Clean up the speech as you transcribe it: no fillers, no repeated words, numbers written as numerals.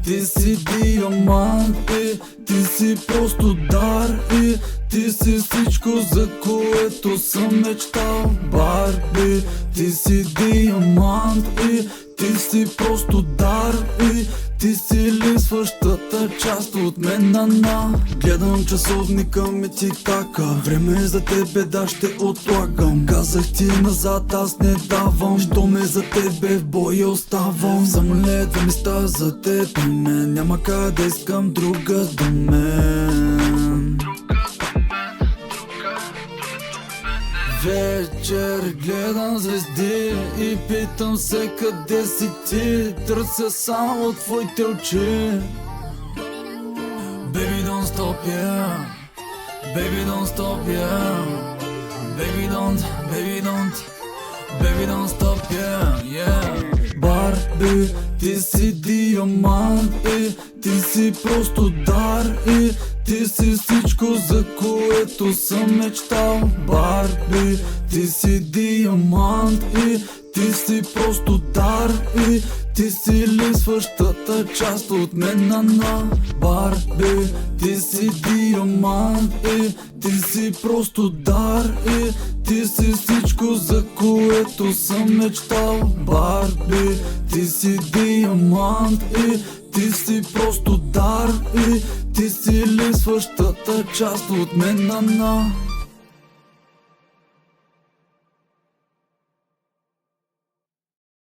Ти си диамант и ти си просто дар и ти си всичко, за което съм мечтал. Барби, ти си диамант и ти си просто дар и ти си липсващата част от мен, Гледам часовника ми тик-така, време е за тебе, да ще отлагам. Казах ти назад, аз не давам, що ме за тебе в боя оставам. Само не две места за теб и мен, няма къде искам друга до мен. Вечер гледам звезди и питам се къде си ти. Търся само твоите очи. Baby don't stop, yeah. Baby don't stop, yeah. Baby don't, baby don't, baby don't stop, yeah, yeah. Барби, ти си диамант и ти си просто дар и ти си всичко, за което съм мечтал. Барби, ти си диамант и ти си просто дар и ти си липсващата част от мен, Барби, ти си диамант и ти си просто дар и ти си всичко, за което съм мечтал. Барби, ти си диамант и ти си просто дар и ти си липсващата част от мен,